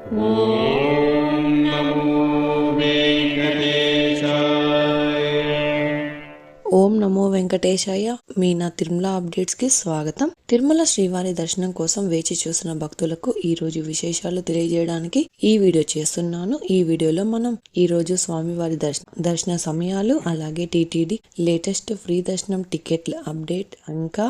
ఓం నమో వెంకటేశాయ. ఓం నమో వెంకటేశాయ. మీ నా తిరుమల అప్డేట్స్ కి స్వాగతం. తిరుమల శ్రీవారి దర్శనం కోసం వేచి చూసిన భక్తులకు ఈ రోజు విశేషాలు తెలియజేయడానికి ఈ వీడియో చేస్తున్నాను. ఈ వీడియోలో మనం ఈ రోజు స్వామివారి దర్శన సమయాలు, అలాగే టీటీడీ లేటెస్ట్ ఫ్రీ దర్శనం టికెట్ల అప్డేట్, ఇంకా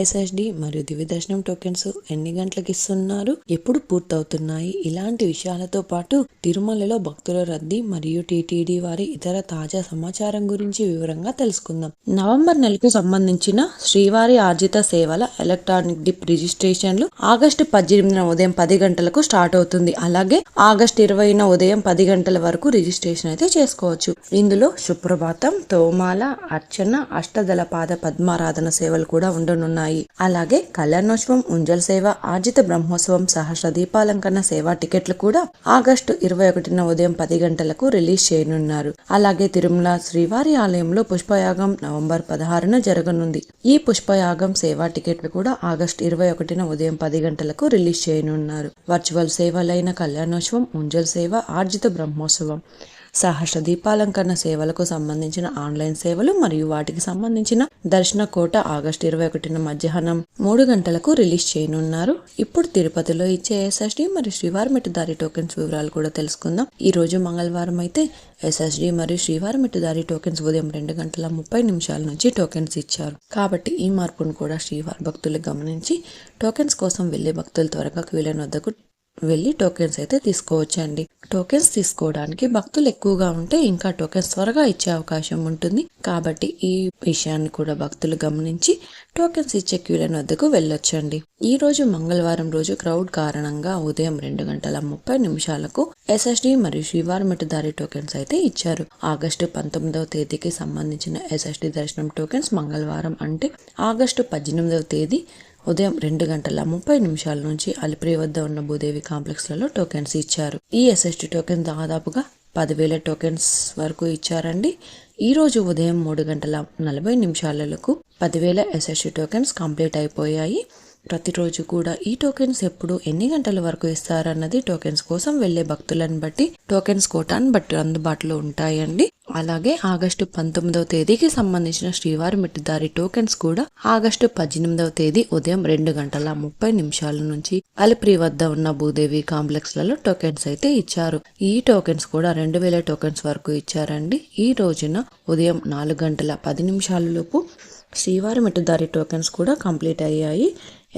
ఎస్ఎస్డి మరియు దివ్య దర్శనం టోకెన్స్ ఎన్ని గంటలకు ఇస్తున్నారు, ఎప్పుడు పూర్తవుతున్నాయి, ఇలాంటి విషయాలతో పాటు తిరుమలలో భక్తుల రద్దీ మరియు టీటీడీ వారి ఇతర తాజా సమాచారం గురించి వివరంగా తెలుసుకుందాం. నవంబర్ నెలకు సంబంధించిన శ్రీవారి ఆర్జిత సేవల ఎలక్ట్రానిక్ డిప్ రిజిస్ట్రేషన్లు ఆగస్టు 18న ఉదయం 10 గంటలకు స్టార్ట్ అవుతుంది. అలాగే ఆగస్టు 20న ఉదయం 10 గంటల వరకు రిజిస్ట్రేషన్ అయితే చేసుకోవచ్చు. ఇందులో సుప్రభాతం, తోమాల, అర్చన, అష్టదళ పాద పద్మారాధన సేవలు కూడా ఉండనున్నాయి. అలాగే కళ్యాణోత్సవం, ఉంజల్ సేవ, ఆర్జిత బ్రహ్మోత్సవం, సహస్ర దీపాలంకరణ సేవా టికెట్లు కూడా ఆగస్టు 21న ఉదయం 10 గంటలకు రిలీజ్ చేయనున్నారు. అలాగే తిరుమల శ్రీవారి ఆలయంలో పుష్పయాగం నవంబర్ 16న జరగనుంది. ఈ పుష్పయాగం సేవా టికెట్లు కూడా ఆగస్టు 21న ఉదయం 10 గంటలకు రిలీజ్ చేయనున్నారు. వర్చువల్ సేవలైన కళ్యాణోత్సవం, ఉంజల్ సేవ, ఆర్జిత బ్రహ్మోత్సవం, సహస్ర దీపాలంకరణ సేవలకు సంబంధించిన ఆన్లైన్ సేవలు మరియు వాటికి సంబంధించిన దర్శన కోట ఆగస్టు 21న మధ్యాహ్నం 3 గంటలకు రిలీజ్ చేయనున్నారు. ఇప్పుడు తిరుపతిలో ఇచ్చే ఎస్ఎస్డి మరియు శ్రీవారి మెట్టుదారి టోకెన్స్ వివరాలు కూడా తెలుసుకుందాం. ఈ రోజు మంగళవారం అయితే ఎస్ఎస్డి మరియు శ్రీవారి మెట్టుదారి టోకెన్స్ ఉదయం 2:30 నుంచి టోకెన్స్ ఇచ్చారు. కాబట్టి ఈ మార్పును కూడా శ్రీవారి భక్తులు గమనించి టోకెన్స్ కోసం వెళ్లే భక్తులు త్వరగా క్యూలైన్ వద్దకు వెళ్ళి టోకెన్స్ అయితే తీసుకోవచ్చండి. టోకెన్స్ తీసుకోవడానికి భక్తులు ఎక్కువగా ఉంటే ఇంకా టోకెన్స్ త్వరగా ఇచ్చే అవకాశం ఉంటుంది. కాబట్టి ఈ విషయాన్ని కూడా భక్తులు గమనించి టోకెన్స్ ఇచ్చే క్యూలైన్ వద్దకు వెళ్ళొచ్చండి. ఈ రోజు మంగళవారం రోజు క్రౌడ్ కారణంగా ఉదయం 2:30 ఎస్ఎస్డి మరియు శ్రీవారి మెట్టుదారి టోకెన్స్ అయితే ఇచ్చారు. ఆగస్టు 19వ తేదీకి సంబంధించిన ఎస్ఎస్డి దర్శనం టోకెన్స్ మంగళవారం అంటే ఆగస్టు 18వ తేదీ ఉదయం 2:30 నుంచి అలిపిరి వద్ద ఉన్న భూదేవి కాంప్లెక్స్ లలో టోకెన్స్ ఇచ్చారు. ఈ ఎస్ఎస్డి టోకెన్ దాదాపుగా 10,000 టోకెన్స్ వరకు ఇచ్చారండి. ఈ రోజు ఉదయం 3:40 10,000 ఎస్ఎస్డి టోకెన్స్ కంప్లీట్ అయిపోయాయి. ప్రతిరోజు కూడా ఈ టోకెన్స్ ఎప్పుడు ఎన్ని గంటల వరకు ఇస్తారన్నది టోకెన్స్ కోసం వెళ్లే భక్తులను బట్టి, టోకెన్స్ కోటాను బట్టి అందుబాటులో ఉంటాయండి. అలాగే ఆగస్టు 19వ తేదీకి సంబంధించిన శ్రీవారి మెట్టుదారి టోకెన్స్ కూడా ఆగస్టు 18వ తేదీ ఉదయం 2:30 నుంచి అలిపిరి వద్ద ఉన్న భూదేవి కాంప్లెక్స్ లలో టోకెన్స్ అయితే ఇచ్చారు. ఈ టోకెన్స్ కూడా 2,000 టోకెన్స్ వరకు ఇచ్చారండి. ఈ రోజున ఉదయం 4:10 శ్రీవారి మెట్టుదారి టోకెన్స్ కూడా కంప్లీట్ అయ్యాయి.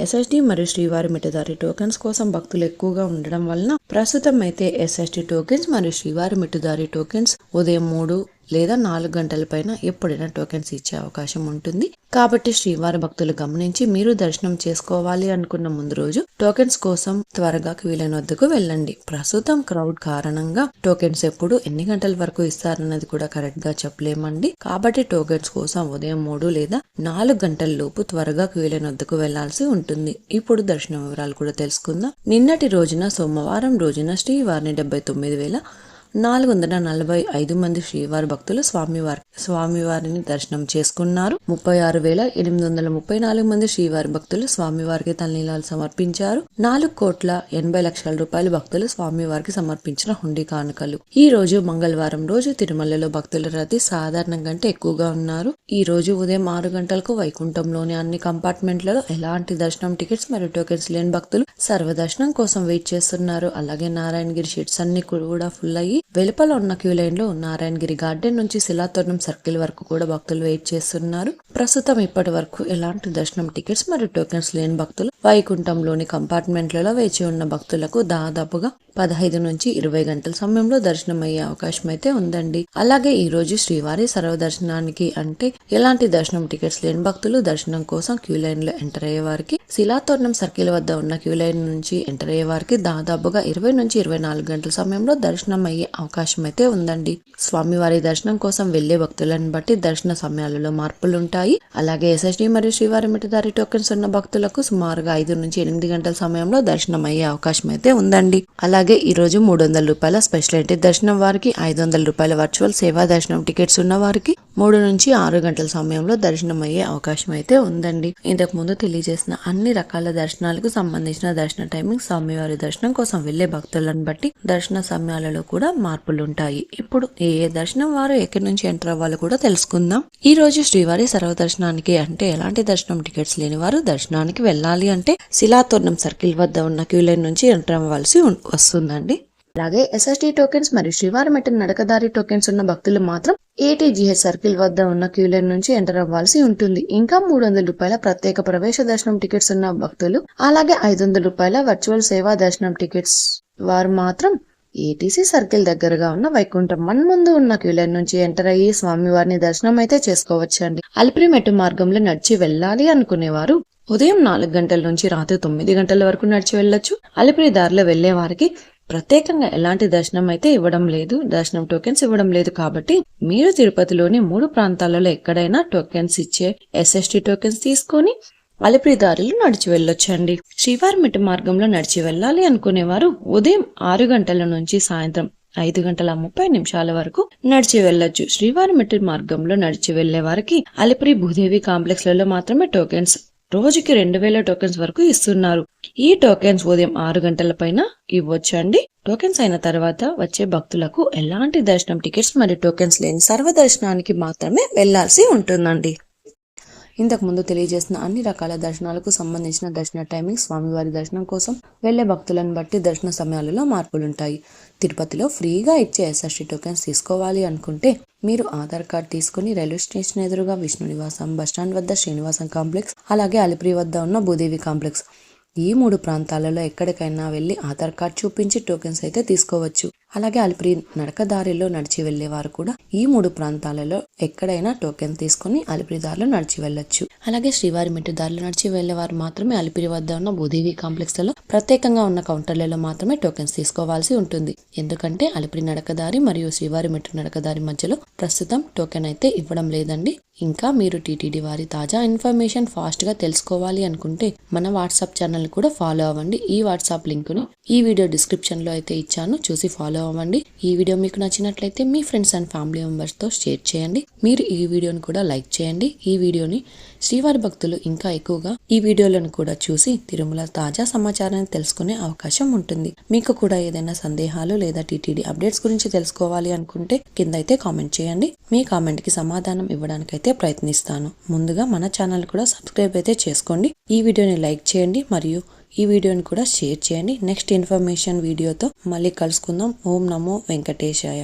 ఎస్ఎస్డి మరియు శ్రీవారి మెట్టుదారి టోకెన్స్ కోసం భక్తులు ఎక్కువగా ఉండడం వలన ప్రస్తుతం అయితే ఎస్ఎస్డి టోకెన్స్ మరియు శ్రీవారి మెట్టుదారి టోకెన్స్ ఉదయం 3 లేదా 4 గంటల పైన ఎప్పుడైనా టోకెన్స్ ఇచ్చే అవకాశం ఉంటుంది. కాబట్టి శ్రీవారి భక్తులు గమనించి మీరు దర్శనం చేసుకోవాలి అనుకున్న ముందు రోజు టోకెన్స్ కోసం త్వరగా క్యూలైన్ వద్దకు వెళ్ళండి. ప్రస్తుతం క్రౌడ్ కారణంగా టోకెన్స్ ఎప్పుడు ఎన్ని గంటల వరకు ఇస్తారన్నది కూడా కరెక్ట్ గా చెప్పలేమండి. కాబట్టి టోకెన్స్ కోసం ఉదయం 3 లేదా 4 గంటల లోపు త్వరగా క్యూలైన్ వద్దకు వెళ్లాల్సి ఉంటుంది. ఇప్పుడు దర్శనం వివరాలు కూడా తెలుసుకుందాం. నిన్నటి రోజున సోమవారం రోజున శ్రీవారిని 79,445 మంది శ్రీవారి భక్తులు స్వామివారిని దర్శనం చేసుకున్నారు. 36,834 మంది శ్రీవారి భక్తులు స్వామివారికి తలనీలాలు సమర్పించారు. 4,80,00,000 రూపాయలు భక్తులు స్వామివారికి సమర్పించిన హుండీ కానుకలు. ఈ రోజు మంగళవారం రోజు తిరుమలలో భక్తుల రద్దీ సాధారణం కంటే ఎక్కువగా ఉన్నారు. ఈ రోజు ఉదయం 6 గంటలకు వైకుంఠంలోని అన్ని కంపార్ట్మెంట్లలో ఎలాంటి దర్శనం టికెట్స్ మరియు టోకెన్స్ లేని భక్తులు సర్వదర్శనం కోసం వెయిట్ చేస్తున్నారు. అలాగే నారాయణగిరి షీట్స్ అన్ని కూడా ఫుల్ అయ్యి వెలుపల ఉన్న క్యూలైన్ లో నారాయణగిరి గార్డెన్ నుంచి శిలాతోరణం సర్కిల్ వరకు కూడా భక్తులు వెయిట్ చేస్తున్నారు. ప్రస్తుతం ఇప్పటి వరకు ఎలాంటి దర్శనం టికెట్స్ మరియు టోకెన్స్ లేని భక్తులు వైకుంఠంలోని కంపార్ట్మెంట్లలో వేచి ఉన్న భక్తులకు దాదాపుగా 15 నుంచి 20 గంటల సమయంలో దర్శనం అయ్యే అవకాశం అయితే ఉందండి. అలాగే ఈ రోజు శ్రీవారి సర్వదర్శనానికి అంటే ఎలాంటి దర్శనం టికెట్స్ లేని భక్తులు దర్శనం కోసం క్యూలైన్ లో ఎంటర్ అయ్యే వారికి శిలాతోరణం సర్కిల్ వద్ద ఉన్న క్యూలైన్ నుంచి ఎంటర్ అయ్యే వారికి దాదాపుగా 20 నుంచి 24 గంటల సమయంలో దర్శనం అయ్యే అవకాశం అయితే ఉందండి. స్వామివారి దర్శనం కోసం వెళ్లే భక్తులను బట్టి దర్శన సమయాలలో మార్పులుంటాయి. అలాగే ఎస్ఎస్డి మరియు శ్రీవారి మెట్టుదారి టోకెన్స్ ఉన్న భక్తులకు సుమారుగా 5 నుంచి 8 గంటల సమయంలో దర్శనం అయ్యే అవకాశం అయితే ఉందండి. అలాగే అలాగే ఈ రోజు 300 రూపాయల స్పెషల్ ఎంట్రీ దర్శనం వారికి, 500 రూపాయల వర్చువల్ సేవా దర్శనం టికెట్స్ ఉన్న వారికి 3 నుంచి 6 గంటల సమయంలో దర్శనం అయ్యే అవకాశం అయితే ఉందండి. ఇంతకు ముందు తెలియజేసిన అన్ని రకాల దర్శనాలకు సంబంధించిన దర్శన టైమింగ్, స్వామివారి దర్శనం కోసం వెళ్లే భక్తులను బట్టి దర్శన సమయాలలో కూడా మార్పులు ఉంటాయి. ఇప్పుడు ఏ దర్శనం వారు ఎక్కడి నుంచి ఎంటర్ అవ్వాలో కూడా తెలుసుకుందాం. ఈ రోజు శ్రీవారి సర్వదర్శనానికి అంటే ఎలాంటి దర్శనం టికెట్స్ లేని వారు దర్శనానికి వెళ్ళాలి అంటే శిలాతోరణం సర్కిల్ వద్ద ఉన్న క్యూ లైన్ నుంచి ఎంటర్ అవ్వాల్సి వస్తుందండి. అలాగే ఎస్ఎస్టీ టోకెన్స్ మరియు శ్రీవారి మెట్టు నడకదారి టోకెన్స్ ఉన్న భక్తులు మాత్రం ఏటీజీహెచ్ సర్కిల్ వద్ద ఉన్న క్యూ లైన్ నుంచి ఎంటర్ అవ్వాల్సి ఉంటుంది. ఇంకా 300 రూపాయల ప్రత్యేక ప్రవేశ దర్శనం టికెట్స్ ఉన్న భక్తులు, అలాగే 500 రూపాయల వర్చువల్ సేవా దర్శనం టికెట్స్ వారు మాత్రం ఏటీసీ సర్కిల్ దగ్గరగా ఉన్న వైకుంఠం ముందు ఉన్న క్యూ లైన్ నుంచి ఎంటర్ అయ్యి స్వామివారిని దర్శనం అయితే చేసుకోవచ్చండి. అలిపిరి మెట్టు మార్గంలో నడిచి వెళ్ళాలి అనుకునేవారు ఉదయం 4 గంటల నుంచి రాత్రి 9 గంటల వరకు నడిచి వెళ్ళొచ్చు. అలిపిరి దారిలో వెళ్లే వారికి ప్రత్యేకంగా ఎలాంటి దర్శనం అయితే ఇవ్వడం లేదు, దర్శనం టోకెన్స్ ఇవ్వడం లేదు. కాబట్టి మీరు తిరుపతిలోని 3 ప్రాంతాలలో ఎక్కడైనా టోకెన్స్ ఇచ్చే ఎస్ఎస్టీ టోకెన్స్ తీసుకొని అలిపిరి దారిలో నడిచి వెళ్ళొచ్చండి. శ్రీవారి మెట్టు మార్గంలో నడిచి వెళ్ళాలి అనుకునేవారు ఉదయం 6 గంటల నుంచి సాయంత్రం 5:30 వరకు నడిచి వెళ్ళొచ్చు. శ్రీవారి మెట్టు మార్గంలో నడిచి వెళ్లే వారికి అలిపిరి భూదేవి కాంప్లెక్స్ లలో మాత్రమే టోకెన్స్ రోజుకి 2000 టోకెన్స్ వరకు ఇస్తున్నారు. ఈ టోకెన్స్ ఉదయం 6 గంటల పైన ఇవ్వచ్చండి. టోకెన్స్ అయిన తర్వాత వచ్చే భక్తులకు ఎలాంటి దర్శనం టికెట్స్ మరియు టోకెన్స్ లేని సర్వదర్శనానికి మాత్రమే వెళ్లాల్సి ఉంటుందండి. ఇంతకు ముందు తెలియజేసిన అన్ని రకాల దర్శనాలకు సంబంధించిన దర్శన టైమింగ్, స్వామివారి దర్శనం కోసం వెళ్లే భక్తులను బట్టి దర్శన సమయాలలో మార్పులుంటాయి. తిరుపతిలో ఫ్రీగా ఇచ్చే ఎస్ఎస్టీ టోకెన్స్ తీసుకోవాలి అనుకుంటే మీరు ఆధార్ కార్డ్ తీసుకుని రైల్వే స్టేషన్ ఎదురుగా విష్ణు నివాసం, బస్టాండ్ వద్ద శ్రీనివాసం కాంప్లెక్స్, అలాగే అలిపిరి వద్ద ఉన్న భూదేవి కాంప్లెక్స్ ఈ 3 ప్రాంతాలలో ఎక్కడికైనా వెళ్లి ఆధార్ కార్డ్ చూపించి టోకెన్స్ అయితే తీసుకోవచ్చు. అలాగే అలిపిరి నడక దారిలో నడిచి వెళ్లే వారు కూడా ఈ 3 ప్రాంతాలలో ఎక్కడైనా టోకెన్ తీసుకుని అలిపిరి దారిలో నడిచి వెళ్ళొచ్చు. అలాగే శ్రీవారి మెట్టు దారిలో నడిచి వెళ్లే వారు మాత్రమే అలిపిరి వద్ద ఉన్న భూదేవి కాంప్లెక్స్ లలో ప్రత్యేకంగా ఉన్న కౌంటర్లలో మాత్రమే టోకెన్స్ తీసుకోవాల్సి ఉంటుంది. ఎందుకంటే అలిపిరి నడకదారి మరియు శ్రీవారి మెట్టు నడకదారి మధ్యలో ప్రస్తుతం టోకెన్ అయితే ఇవ్వడం లేదండి. ఇంకా మీరు టీటీడీ వారి తాజా ఇన్ఫర్మేషన్ ఫాస్ట్ గా తెలుసుకోవాలి అనుకుంటే మన వాట్సాప్ ఛానల్ కూడా ఫాలో అవ్వండి. ఈ వాట్సాప్ లింక్ ని ఈ వీడియో డిస్క్రిప్షన్ లో అయితే ఇచ్చాను, చూసి ఫాలో అవ్వండి. ఈ వీడియో మీకు నచ్చినట్లయితే మీ ఫ్రెండ్స్ అండ్ ఫ్యామిలీ మెంబర్స్ తో షేర్ చేయండి. మీరు ఈ వీడియోని కూడా లైక్ చేయండి. ఈ వీడియోని శ్రీవారి భక్తులు ఇంకా ఎక్కువగా ఈ వీడియోలను కూడా చూసి తిరుమల తాజా సమాచారాన్ని తెలుసుకునే అవకాశం ఉంటుంది. మీకు కూడా ఏదైనా సందేహాలు లేదా టీటీడీ అప్డేట్స్ గురించి తెలుసుకోవాలి అనుకుంటే కింద అయితే కామెంట్ చేయండి. మీ కామెంట్ కి సమాధానం ఇవ్వడానికైతే ప్రయత్నిస్తాను. ముందుగా మన ఛానల్ కూడా సబ్స్క్రైబ్ అయితే చేసుకోండి. ఈ వీడియోని లైక్ చేయండి మరియు ఈ వీడియోని కూడా షేర్ చేయండి. నెక్స్ట్ ఇన్ఫర్మేషన్ వీడియోతో మళ్ళీ కలుసుకుందాం. ఓం నమో వెంకటేశాయ.